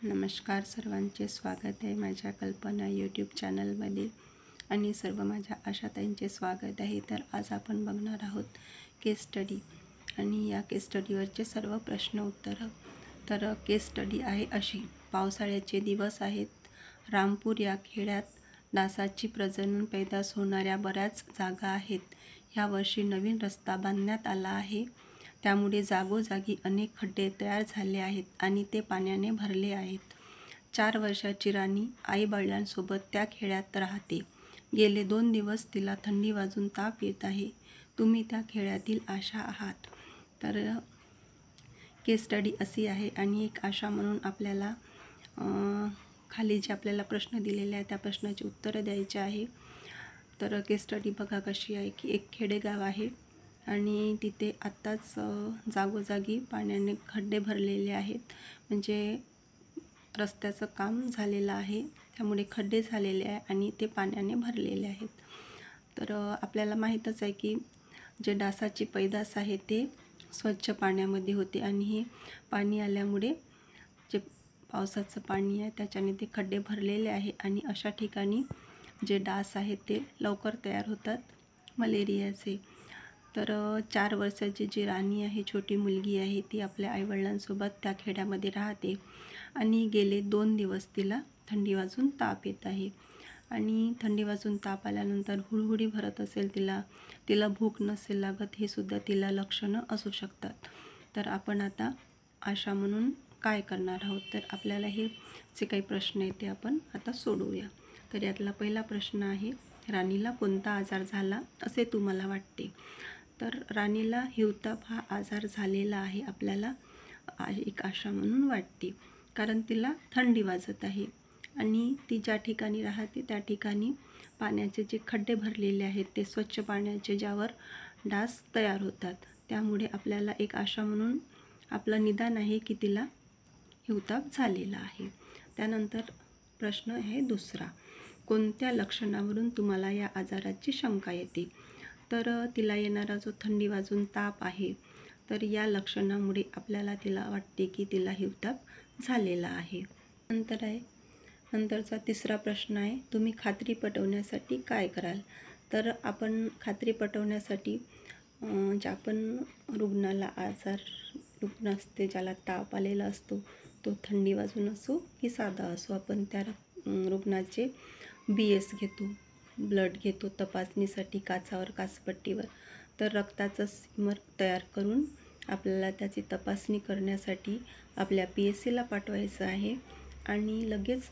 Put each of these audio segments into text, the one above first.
नमस्कार, सर्वांचे स्वागत आहे माझ्या कल्पना यूट्यूब चॅनलमध्ये आणि सर्व माझ्या आशाताईंचे स्वागत आहे. तर आज आपण बघणार आहोत केस स्टडी आणि या केस स्टडीवरचे सर्व प्रश्न उत्तरं. तर केस स्टडी आहे अशी: पावसाळ्याचे दिवस आहेत. रामपूर या खेड्यात डासाची प्रजनन पैदास होणाऱ्या बऱ्याच जागा आहेत. यावर्षी नवीन रस्ता बांधण्यात आला आहे, त्यामुळे जागोजागी अनेक खड्डे तयार झाले आहेत आणि ते पाण्याने भरले आहेत. 4 वर्षाची राणी आई-वडिलांसोबत त्या खेड्यात राहते. गेले 2 दिवस तिला थंडी वाजून ताप येत आहे. तुम्ही त्या खेड्यातील आशा आहात. तर केस स्टडी अशी आहे आणि एक आशा म्हणून आपल्याला खाली जे आपल्याला प्रश्न दिलेले आहे त्या प्रश्नाची उत्तरं द्यायची आहे. तर केस स्टडी बघा कशी आहे की एक खेडेगाव आहे आणि तिथे आत्ताच जागोजागी पाण्याने खड्डे भरलेले आहेत. म्हणजे रस्त्याचं काम झालेलं आहे, त्यामुळे खड्डे झालेले आहे आणि ते पाण्याने भरलेले आहेत. तर आपल्याला माहीतच आहे की जे डासाची पैदास आहे ते स्वच्छ पाण्यामध्ये होते आणि हे पाणी आल्यामुळे जे पावसाचं पाणी आहे त्याच्याने ते खड्डे भरलेले आहे आणि अशा ठिकाणी जे डास आहेत ते लवकर तयार होतात मलेरियाचे. तर 4 वर्षाची जी राणी आहे, छोटी मुलगी आहे, ती आपल्या आईवडिलांसोबत त्या खेड्यामध्ये राहते आणि गेले 2 दिवस तिला थंडी वाजून ताप येत आहे आणि थंडी वाजून ताप आल्यानंतर हुळहुळी भरत असेल तिला भूक नसेल लागत, हे सुद्धा तिला लक्षणं असू शकतात. तर आपण आता आशा म्हणून काय करणार आहोत, तर आपल्याला हे जे काही प्रश्न आहेत ते आपण आता सोडवूया. तर यातला पहिला प्रश्न आहे: राणीला कोणता आजार झाला असे तुम्हाला वाटते? तर राणीला हिवताप हा आजार झालेला आहे आपल्याला एक आशा म्हणून वाटते, कारण तिला थंडी वाजत आहे आणि ती ज्या ठिकाणी राहते त्या ठिकाणी पाण्याचे जे खड्डे भरलेले आहेत ते स्वच्छ पाण्याचे, ज्यावर डास तयार होतात. त्यामुळे आपल्याला एक आशा म्हणून आपलं निदान आहे की तिला हिवताप झालेला आहे. त्यानंतर प्रश्न आहे दुसरा: कोणत्या लक्षणावरून तुम्हाला या आजाराची शंका येते? तर तिला येणारा जो थंडी वाजून ताप आहे, तर या लक्षणामुळे आपल्याला तिला वाटते की तिला हिवताप झालेला आहे. नंतरचा तिसरा प्रश्न आहे: तुम्ही खात्री पटवण्यासाठी काय कराल? तर आपण खात्री पटवण्यासाठी ज्या पण रुग्ण असते, ज्याला ताप आलेला असतो, तो थंडी वाजून असो की साधा असो, आपण त्या रुग्णाचे BS घेतो, ब्लड घेतो तपासणीसाठी काचावर, काचपट्टीवर. तर रक्ताचं स्टिमर तयार करून आपल्याला त्याची तपासणी करण्यासाठी आपल्या PSCला पाठवायचं आहे आणि लगेच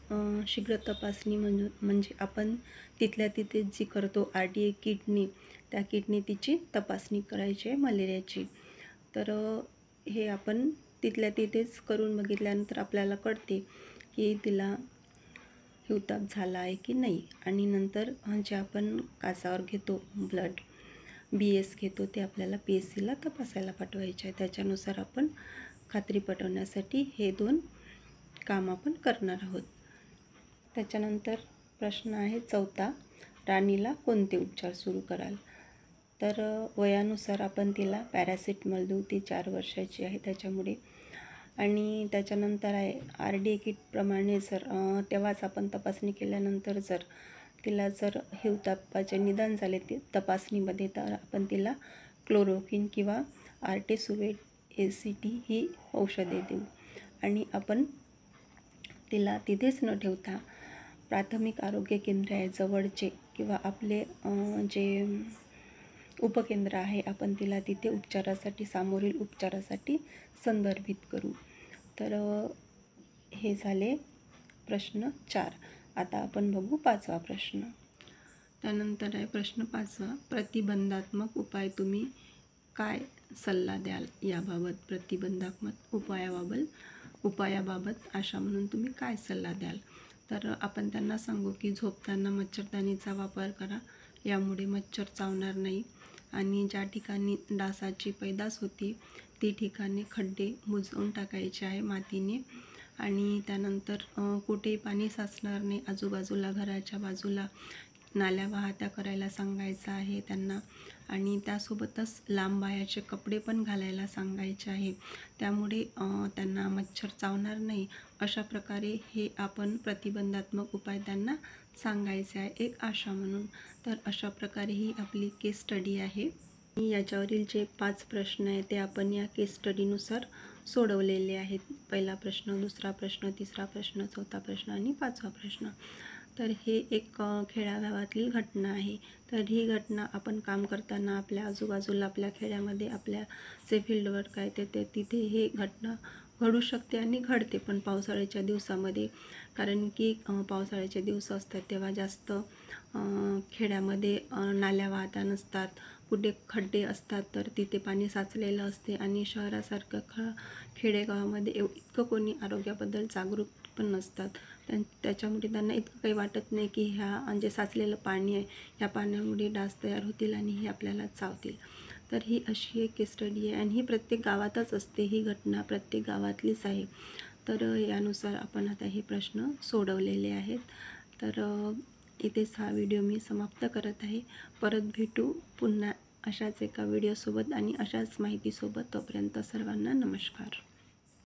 शीघ्र तपासणी म्हणजे आपण तिथल्या तिथे जी करतो RDA किटनी, त्या किटनी तिची तपासणी करायची आहे मलेरियाची. तर हे आपण तिथल्या तिथेच करून बघितल्यानंतर आपल्याला कळते की तिला हिवताप झाला आहे की नाही. आणि नंतर जे आपण काचावर घेतो ब्लड, BS घेतो, ते आपल्याला PSCला तपासायला पाठवायचे आहे. त्याच्यानुसार आपण खात्री पटवण्यासाठी हे 2 काम आपण करणार आहोत. त्याच्यानंतर प्रश्न आहे चौथा: राणीला कोणते उपचार सुरू कराल? तर वयानुसार आपण तिला पॅरासिटामॉल देऊ, ती 4 वर्षाची आहे त्याच्यामुळे. आणि त्याच्यानंतर आहे RDA किटप्रमाणे तेव्हाच आपण तपासणी केल्यानंतर तिला हिवतापाचे निदान झाले ते तपासणीमध्ये, तर आपण तिला क्लोरोक्विन किंवा आर्टेसुवेट ACT ही औषधे देऊ आणि आपण तिला तिथेच न ठेवता प्राथमिक आरोग्य केंद्र आहे जवळचे किंवा आपले जे उपकेंद्र आहे, आपण तिला तिथे सामोरील उपचारासाठी संदर्भित करू. तर हे झाले प्रश्न 4. आता आपण बघू 5वा प्रश्न. त्यानंतर आहे प्रश्न 5वा: प्रतिबंधात्मक उपाय तुम्ही काय सल्ला द्याल याबाबत? प्रतिबंधात्मक उपायाबाबत आशा म्हणून तुम्ही काय सल्ला द्याल? तर आपण त्यांना सांगू की झोपताना मच्छरदाणीचा वापर करा, यामुळे मच्छर चावणार नाही आणि ज्या ठिकाणी डासाची पैदास होती ती ठिकाणी खड्डे बुजवून टाकायचे आहे मातीने आणि त्यानंतर कुठेही पाणी साचणार नाही आजूबाजूला, घराच्या बाजूला नाल्या वाहत्या करायला सांगायचं आहे त्यांना आणि त्यासोबतच लांब बाह्याचे कपडे पण घालायला सांगायचे आहे. त्यामुळे त्यांना मच्छर चावणार नाही. अशा प्रकारे हे आपण प्रतिबंधात्मक उपाय त्यांना सांगायचे आहे एक आशा म्हणून. तर अशा प्रकारे ही आपली केस स्टडी आहे. याच्यावरील जे 5 प्रश्न आहेत ते आपण या केस स्टडीनुसार सोडवलेले आहेत. पहिला प्रश्न, दुसरा प्रश्न, तिसरा प्रश्न, चौथा प्रश्न आणि 5वा प्रश्न. तर हे एक खेड्यागावातील घटना आहे. तर ही घटना आपण काम करताना आपल्या आजूबाजूला आपल्या खेड्यामध्ये आपल्या जे फील्ड वर्क आहे ते तिथे हे घटना घडू शकते आणि घडते पण पावसाळ्याच्या दिवसामध्ये. कारण की पावसाळ्याचे दिवस असतात तेव्हा जास्त खेड्यामध्ये नाल्या वाहत्या नसतात. कुठे खड्डे असतात तर तिथे पाणी साचलेलं असते आणि शहरासारखं खेडेगावामध्ये इतकं कोणी आरोग्याबद्दल जागरूक पण नसतात. त्याच्यामुळे त्यांना इतकं काही वाटत नाही की ह्या जे साचलेलं पाणी आहे ह्या पाण्यामुळे डास तयार होतील आणि हे आपल्याला चावतील. तर ही अशी एक केस स्टडी आहे आणि ही प्रत्येक गावातच असते. ही घटना प्रत्येक गावातलीच आहे. तर यानुसार आपण आता हे प्रश्न सोडवलेले आहेत. तर इथेच हा व्हिडिओ मी समाप्त करत आहे. परत भेटू पुन्हा अशाच एका व्हिडिओसोबत आणि अशाच माहितीसोबत. तोपर्यंत सर्वांना नमस्कार.